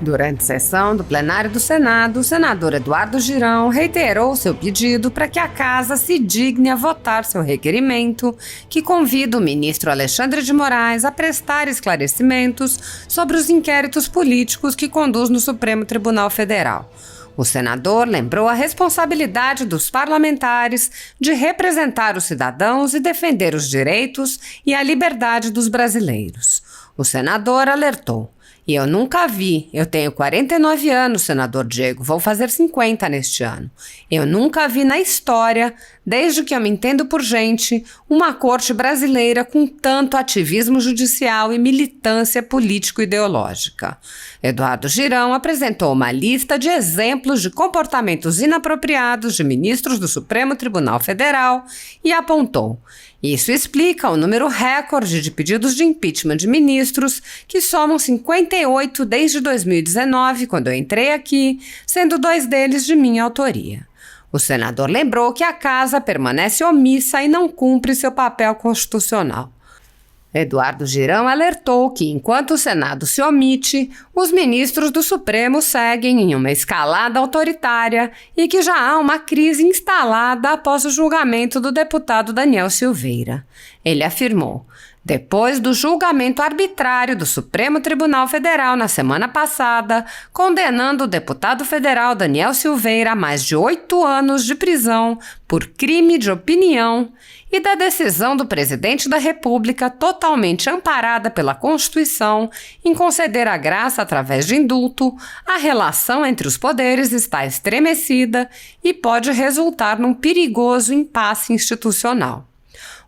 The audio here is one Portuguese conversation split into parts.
Durante sessão do plenário do Senado, o senador Eduardo Girão reiterou seu pedido para que a Casa se digne a votar seu requerimento, que convida o ministro Alexandre de Moraes a prestar esclarecimentos sobre os inquéritos políticos que conduz no Supremo Tribunal Federal. O senador lembrou a responsabilidade dos parlamentares de representar os cidadãos e defender os direitos e a liberdade dos brasileiros. O senador alertou: "E eu nunca vi, eu tenho 49 anos, senador Diego, vou fazer 50 neste ano. Eu nunca vi na história, desde que eu me entendo por gente, uma corte brasileira com tanto ativismo judicial e militância político-ideológica." Eduardo Girão apresentou uma lista de exemplos de comportamentos inapropriados de ministros do Supremo Tribunal Federal e apontou: "Isso explica o número recorde de pedidos de impeachment de ministros, que somam 58 desde 2019, quando eu entrei aqui, sendo 2 deles de minha autoria." O senador lembrou que a Casa permanece omissa e não cumpre seu papel constitucional. Eduardo Girão alertou que, enquanto o Senado se omite, os ministros do Supremo seguem em uma escalada autoritária e que já há uma crise instalada após o julgamento do deputado Daniel Silveira. Ele afirmou: "Depois do julgamento arbitrário do Supremo Tribunal Federal na semana passada, condenando o deputado federal Daniel Silveira a mais de 8 anos de prisão por crime de opinião, e da decisão do presidente da República, totalmente amparada pela Constituição, em conceder a graça através de indulto, a relação entre os poderes está estremecida e pode resultar num perigoso impasse institucional."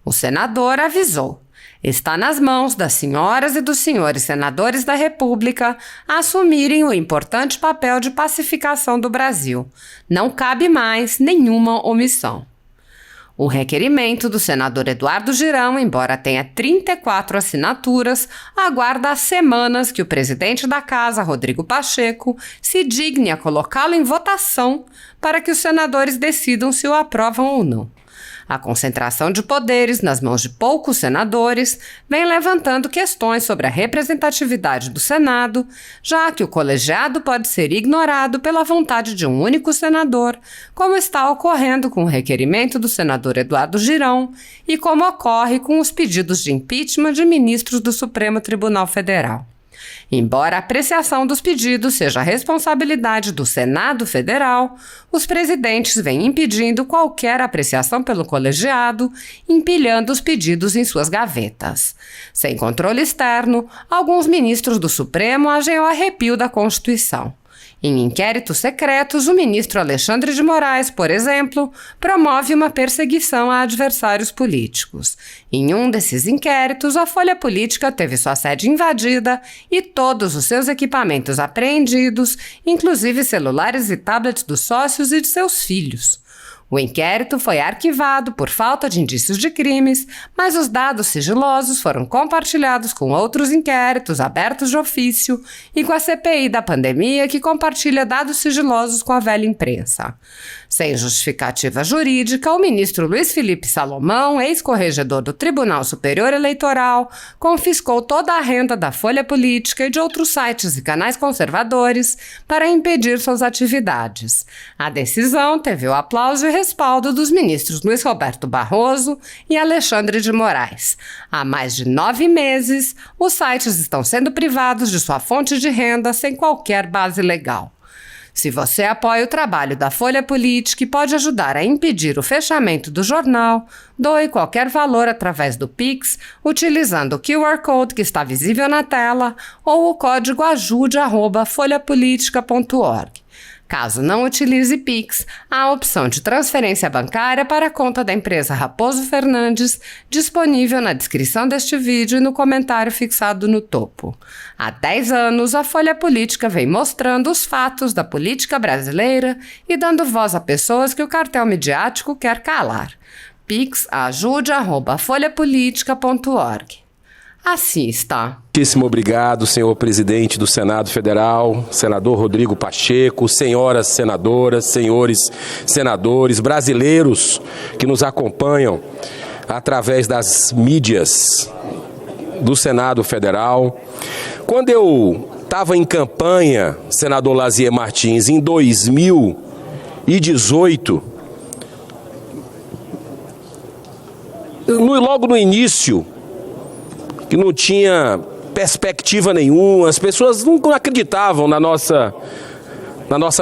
O senador avisou: "Está nas mãos das senhoras e dos senhores senadores da República assumirem o importante papel de pacificação do Brasil. Não cabe mais nenhuma omissão." O requerimento do senador Eduardo Girão, embora tenha 34 assinaturas, aguarda há semanas que o presidente da Casa, Rodrigo Pacheco, se digne a colocá-lo em votação para que os senadores decidam se o aprovam ou não. A concentração de poderes nas mãos de poucos senadores vem levantando questões sobre a representatividade do Senado, já que o colegiado pode ser ignorado pela vontade de um único senador, como está ocorrendo com o requerimento do senador Eduardo Girão e como ocorre com os pedidos de impeachment de ministros do Supremo Tribunal Federal. Embora a apreciação dos pedidos seja a responsabilidade do Senado Federal, os presidentes vêm impedindo qualquer apreciação pelo colegiado, empilhando os pedidos em suas gavetas. Sem controle externo, alguns ministros do Supremo agem ao arrepio da Constituição. Em inquéritos secretos, o ministro Alexandre de Moraes, por exemplo, promove uma perseguição a adversários políticos. Em um desses inquéritos, a Folha Política teve sua sede invadida e todos os seus equipamentos apreendidos, inclusive celulares e tablets dos sócios e de seus filhos. O inquérito foi arquivado por falta de indícios de crimes, mas os dados sigilosos foram compartilhados com outros inquéritos abertos de ofício e com a CPI da pandemia, que compartilha dados sigilosos com a velha imprensa. Sem justificativa jurídica, o ministro Luiz Felipe Salomão, ex-corregedor do Tribunal Superior Eleitoral, confiscou toda a renda da Folha Política e de outros sites e canais conservadores para impedir suas atividades. A decisão teve o aplauso e respaldo dos ministros Luiz Roberto Barroso e Alexandre de Moraes. Há mais de 9 meses, os sites estão sendo privados de sua fonte de renda sem qualquer base legal. Se você apoia o trabalho da Folha Política e pode ajudar a impedir o fechamento do jornal, doe qualquer valor através do Pix, utilizando o QR Code que está visível na tela ou o código ajude@folhapolitica.org. Caso não utilize Pix, há a opção de transferência bancária para a conta da empresa Raposo Fernandes, disponível na descrição deste vídeo e no comentário fixado no topo. Há 10 anos, a Folha Política vem mostrando os fatos da política brasileira e dando voz a pessoas que o cartel midiático quer calar. Pix ajude@folhapolitica.org. Assista. Muitíssimo obrigado, senhor presidente do Senado Federal, senador Rodrigo Pacheco, senhoras senadoras, senhores senadores, brasileiros que nos acompanham através das mídias do Senado Federal. Quando eu estava em campanha, senador Lazier Martins, em 2018, logo no início, que não tinha perspectiva nenhuma, as pessoas não acreditavam na nossa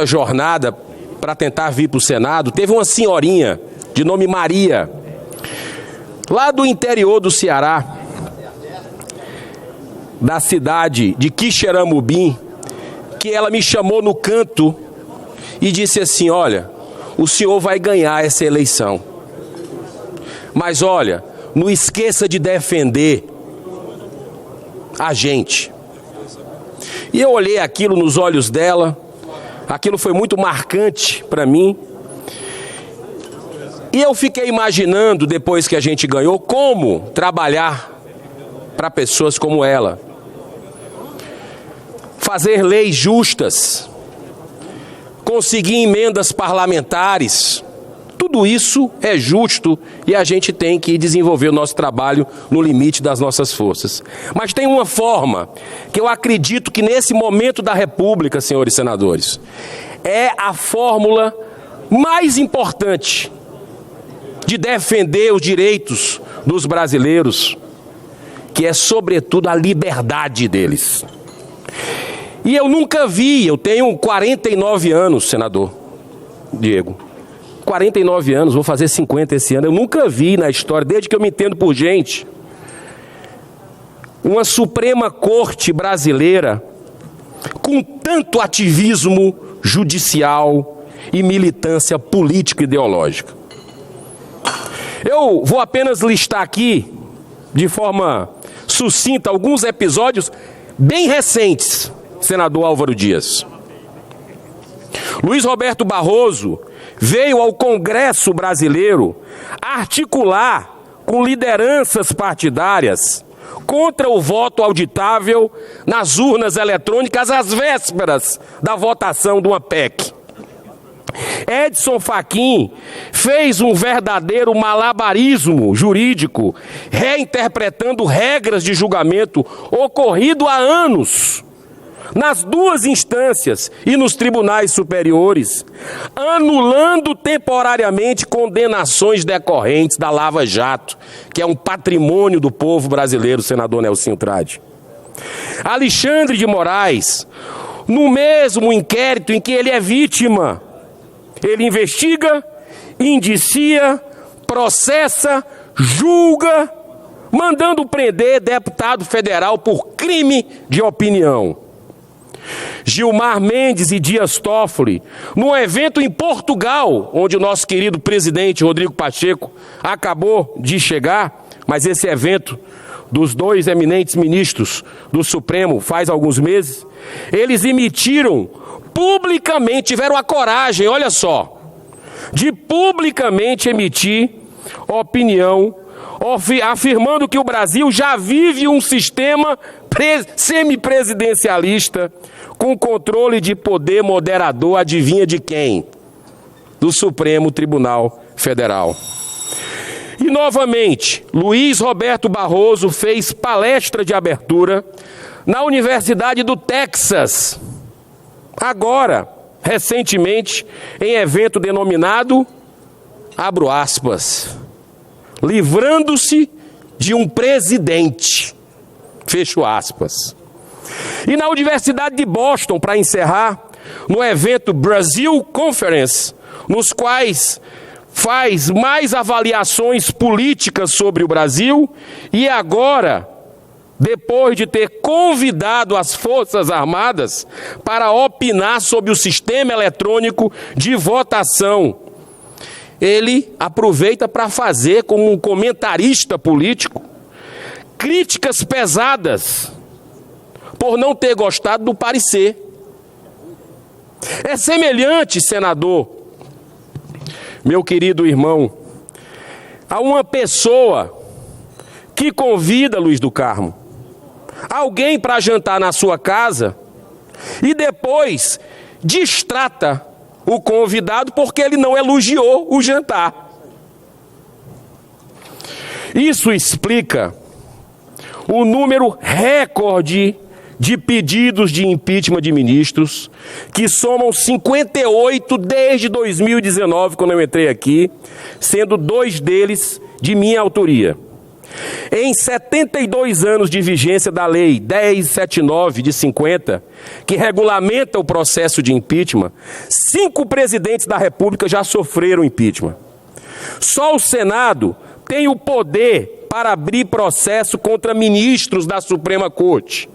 jornada para tentar vir para o Senado. Teve uma senhorinha de nome Maria, lá do interior do Ceará, da cidade de Quixeramobim, que ela me chamou no canto e disse assim: olha, o senhor vai ganhar essa eleição, mas olha, não esqueça de defender a gente. E eu olhei aquilo nos olhos dela, aquilo foi muito marcante para mim. E eu fiquei imaginando, depois que a gente ganhou, como trabalhar para pessoas como ela. Fazer leis justas, conseguir emendas parlamentares, tudo isso é justo e a gente tem que desenvolver o nosso trabalho no limite das nossas forças. Mas tem uma forma que eu acredito que nesse momento da República, senhores senadores, é a fórmula mais importante de defender os direitos dos brasileiros, que é sobretudo a liberdade deles. E eu nunca vi, eu tenho 49 anos, senador Diego, 49 anos, vou fazer 50 esse ano, eu nunca vi na história, desde que eu me entendo por gente, uma Suprema Corte brasileira com tanto ativismo judicial e militância político-ideológica. Eu vou apenas listar aqui, de forma sucinta, alguns episódios bem recentes, senador Álvaro Dias. Luiz Roberto Barroso veio ao Congresso brasileiro articular com lideranças partidárias contra o voto auditável nas urnas eletrônicas às vésperas da votação de uma PEC. Edson Fachin fez um verdadeiro malabarismo jurídico, reinterpretando regras de julgamento ocorrido há anos nas duas instâncias e nos tribunais superiores, anulando temporariamente condenações decorrentes da Lava Jato, que é um patrimônio do povo brasileiro, senador Nelsinho Trade. Alexandre de Moraes, no mesmo inquérito em que ele é vítima, ele investiga, indicia, processa, julga, mandando prender deputado federal por crime de opinião. Gilmar Mendes e Dias Toffoli, num evento em Portugal, onde o nosso querido presidente Rodrigo Pacheco acabou de chegar, mas esse evento dos dois eminentes ministros do Supremo faz alguns meses, eles emitiram publicamente, tiveram a coragem, olha só, de publicamente emitir opinião, afirmando que o Brasil já vive um sistema semipresidencialista com controle de poder moderador, adivinha de quem? Do Supremo Tribunal Federal. E novamente, Luiz Roberto Barroso fez palestra de abertura na Universidade do Texas, agora, recentemente, em evento denominado, abro aspas, livrando-se de um presidente, fecho aspas. E na Universidade de Boston, para encerrar, no evento Brasil Conference, nos quais faz mais avaliações políticas sobre o Brasil, e agora, depois de ter convidado as Forças Armadas para opinar sobre o sistema eletrônico de votação, ele aproveita para fazer, como um comentarista político, críticas pesadas por não ter gostado do parecer. É semelhante, senador, meu querido irmão, a uma pessoa que convida, Luiz do Carmo, alguém para jantar na sua casa e depois destrata o convidado porque ele não elogiou o jantar. Isso explica o número recorde de pedidos de impeachment de ministros, que somam 58 desde 2019, quando eu entrei aqui, sendo 2 deles de minha autoria. Em 72 anos de vigência da Lei 1079 de 50, que regulamenta o processo de impeachment, 5 presidentes da República já sofreram impeachment. Só o Senado tem o poder para abrir processo contra ministros da Suprema Corte.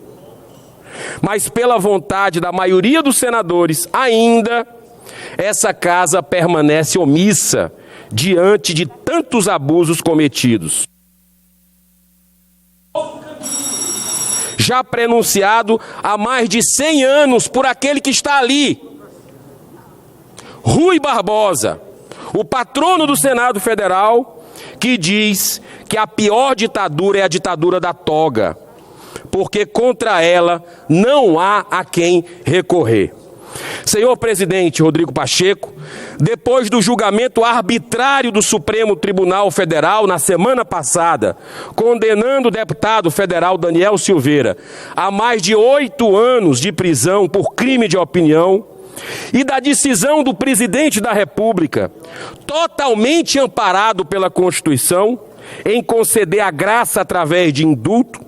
Mas pela vontade da maioria dos senadores, ainda, essa casa permanece omissa diante de tantos abusos cometidos. Já prenunciado há mais de 100 anos por aquele que está ali, Rui Barbosa, o patrono do Senado Federal, que diz que a pior ditadura é a ditadura da toga, porque contra ela não há a quem recorrer. Senhor presidente Rodrigo Pacheco, depois do julgamento arbitrário do Supremo Tribunal Federal na semana passada, condenando o deputado federal Daniel Silveira a mais de 8 anos de prisão por crime de opinião, e da decisão do presidente da República, totalmente amparado pela Constituição, em conceder a graça através de indulto,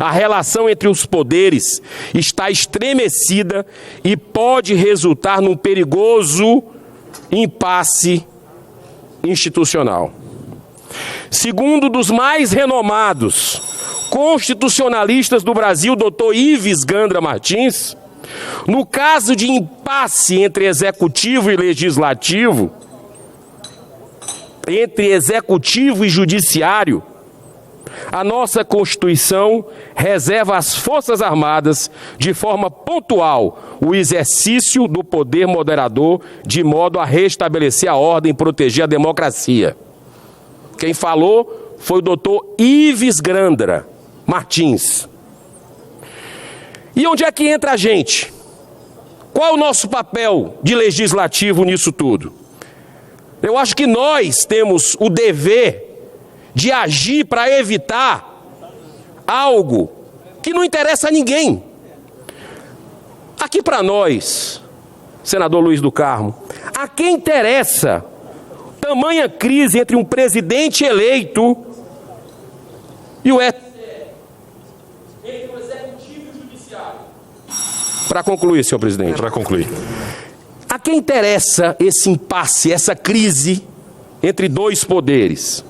a relação entre os poderes está estremecida e pode resultar num perigoso impasse institucional. Segundo dos mais renomados constitucionalistas do Brasil, Dr. Ives Gandra Martins, no caso de impasse entre executivo e legislativo, entre executivo e judiciário, a nossa Constituição reserva às Forças Armadas, de forma pontual, o exercício do poder moderador, de modo a restabelecer a ordem e proteger a democracia. Quem falou foi o doutor Ives Gandra Martins. E onde é que entra a gente? Qual é o nosso papel de legislativo nisso tudo? Eu acho que nós temos o dever de agir para evitar algo que não interessa a ninguém. Aqui para nós, senador Luiz do Carmo, a quem interessa tamanha crise entre um presidente eleito e o executivo e o judiciário? Para concluir, senhor presidente. Para concluir. A quem interessa esse impasse, essa crise entre 2 poderes?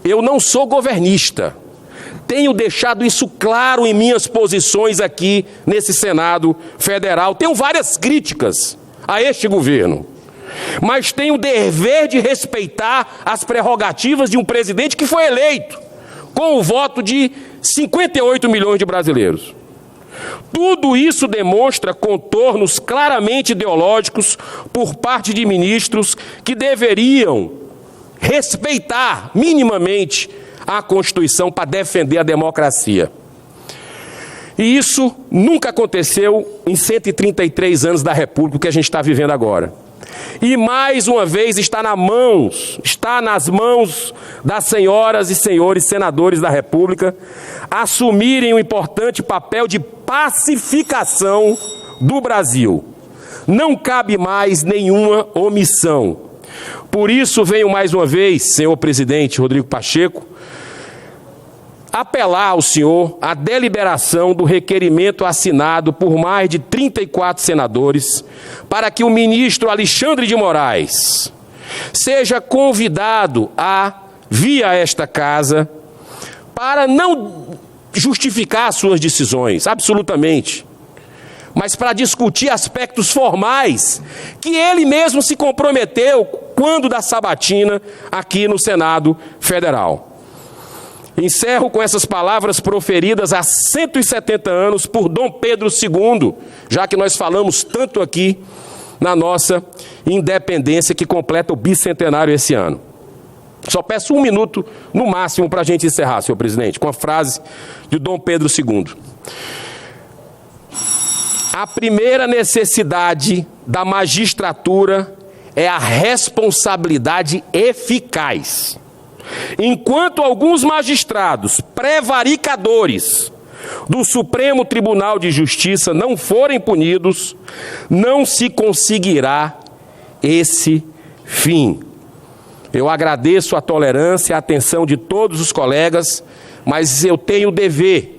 Eu não sou governista. Tenho deixado isso claro em minhas posições aqui nesse Senado Federal. Tenho várias críticas a este governo, mas tenho o dever de respeitar as prerrogativas de um presidente que foi eleito com o voto de 58 milhões de brasileiros. Tudo isso demonstra contornos claramente ideológicos por parte de ministros que deveriam respeitar minimamente a Constituição para defender a democracia. E isso nunca aconteceu em 133 anos da República que a gente está vivendo agora. E mais uma vez está nas mãos das senhoras e senhores senadores da República assumirem o importante papel de pacificação do Brasil. Não cabe mais nenhuma omissão. Por isso venho mais uma vez, senhor presidente Rodrigo Pacheco, apelar ao senhor a deliberação do requerimento assinado por mais de 34 senadores para que o ministro Alexandre de Moraes seja convidado a vir a esta casa para não justificar suas decisões, absolutamente, mas para discutir aspectos formais que ele mesmo se comprometeu quando da sabatina aqui no Senado Federal. Encerro com essas palavras proferidas há 170 anos por Dom Pedro II, já que nós falamos tanto aqui na nossa independência que completa o bicentenário esse ano. Só peço 1 minuto no máximo para a gente encerrar, senhor presidente, com a frase de Dom Pedro II. A primeira necessidade da magistratura é a responsabilidade eficaz. Enquanto alguns magistrados prevaricadores do Supremo Tribunal de Justiça não forem punidos, não se conseguirá esse fim. Eu agradeço a tolerância e a atenção de todos os colegas, mas eu tenho o dever,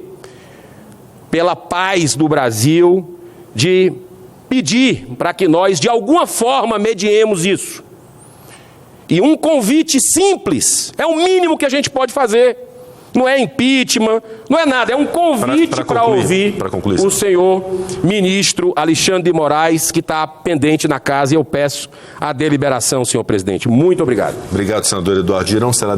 pela paz do Brasil, de pedir para que nós, de alguma forma, mediemos isso. E um convite simples, é o mínimo que a gente pode fazer. Não é impeachment, não é nada, é um convite para ouvir o senhor ministro Alexandre de Moraes, que está pendente na casa, e eu peço a deliberação, senhor presidente. Muito obrigado. Obrigado, senador Eduardo Girão. Será